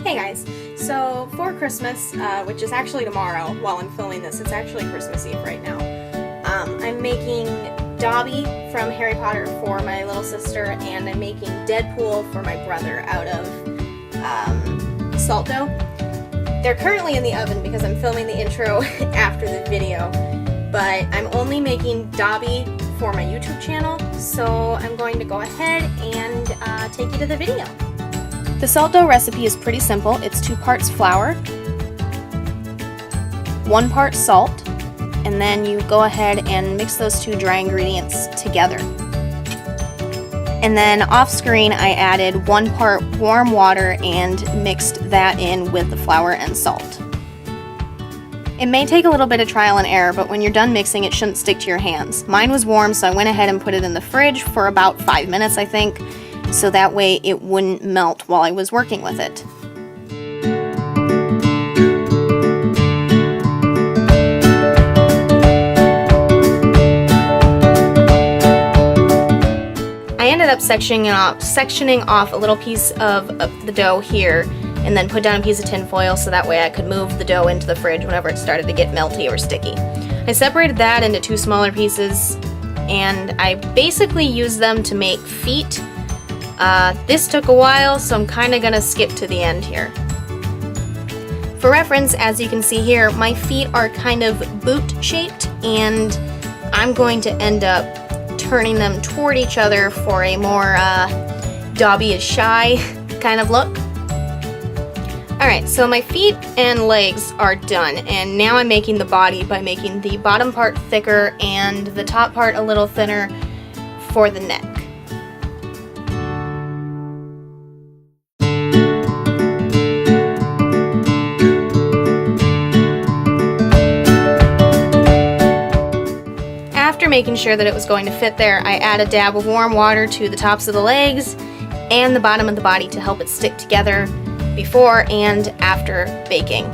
Hey guys, so for Christmas, which is actually tomorrow while I'm filming this, it's actually Christmas Eve right now, I'm making Dobby from Harry Potter for my little sister, and I'm making Deadpool for my brother out of salt dough. They're currently in the oven because I'm filming the intro after the video, but I'm only making Dobby for my YouTube channel, so I'm going to go ahead and take you to the video. The salt dough recipe is pretty simple. It's 2 parts flour, 1 part salt, and then you go ahead and mix those 2 dry ingredients together. And then off screen I added 1 part warm water and mixed that in with the flour and salt. It may take a little bit of trial and error, but when you're done mixing it shouldn't stick to your hands. Mine was warm, so I went ahead and put it in the fridge for about 5 minutes, I think, so that way it wouldn't melt while I was working with it. I ended up sectioning off a little piece of the dough here, and then put down a piece of tin foil so that way I could move the dough into the fridge whenever it started to get melty or sticky. I separated that into 2 smaller pieces, and I basically used them to make feet. This took a while, so I'm kind of going to skip to the end here. For reference, as you can see here, my feet are kind of boot-shaped, and I'm going to end up turning them toward each other for a more Dobby is shy kind of look. Alright, so my feet and legs are done, and now I'm making the body by making the bottom part thicker and the top part a little thinner for the neck. After making sure that it was going to fit there, I add a dab of warm water to the tops of the legs and the bottom of the body to help it stick together before and after baking.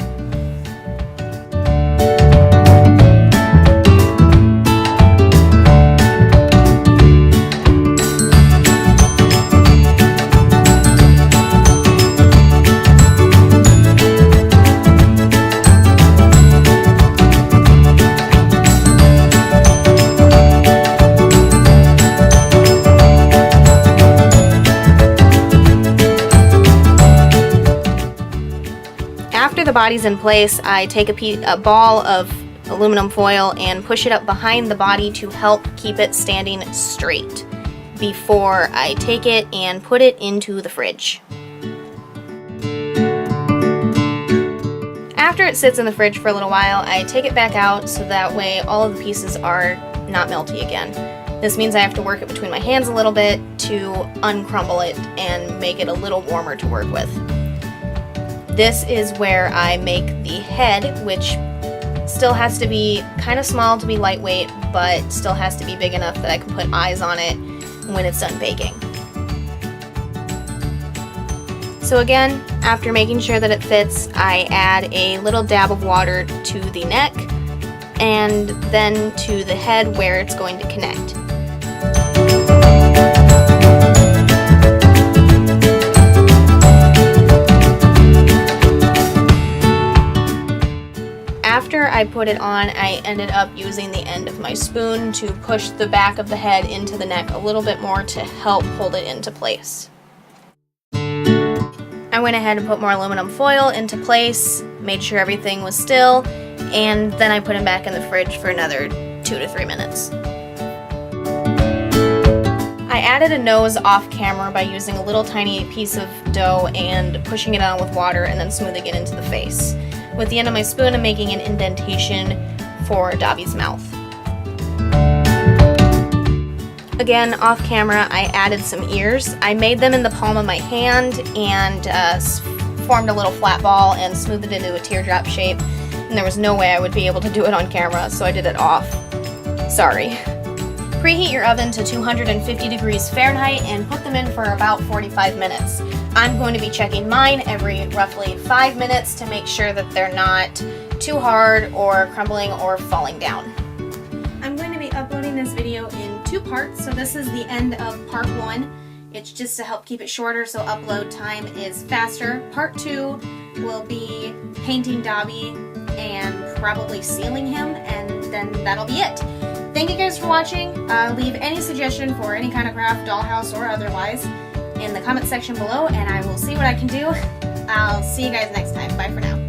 After the body's in place, I take a ball of aluminum foil and push it up behind the body to help keep it standing straight before I take it and put it into the fridge. After it sits in the fridge for a little while, I take it back out so that way all of the pieces are not melty again. This means I have to work it between my hands a little bit to uncrumble it and make it a little warmer to work with. This is where I make the head, which still has to be kind of small to be lightweight, but still has to be big enough that I can put eyes on it when it's done baking. So again, after making sure that it fits, I add a little dab of water to the neck and then to the head where it's going to connect. After I put it on, I ended up using the end of my spoon to push the back of the head into the neck a little bit more to help hold it into place. I went ahead and put more aluminum foil into place, made sure everything was still, and then I put him back in the fridge for another 2 to 3 minutes. I added a nose off camera by using a little tiny piece of dough and pushing it on with water and then smoothing it into the face. With the end of my spoon, I'm making an indentation for Dobby's mouth. Again, off camera, I added some ears. I made them in the palm of my hand and formed a little flat ball and smoothed it into a teardrop shape. And there was no way I would be able to do it on camera, so I did it off. Sorry. Preheat your oven to 250 degrees Fahrenheit and put them in for about 45 minutes. I'm going to be checking mine every roughly 5 minutes to make sure that they're not too hard or crumbling or falling down. I'm going to be uploading this video in 2 parts, so this is the end of part 1, It's just to help keep it shorter so upload time is faster. Part 2 will be painting Dobby and probably sealing him, and then that'll be it. Thank you guys for watching. Leave any suggestion for any kind of craft, dollhouse or otherwise, in the comment section below, and I will see what I can do. I'll see you guys next time. Bye for now.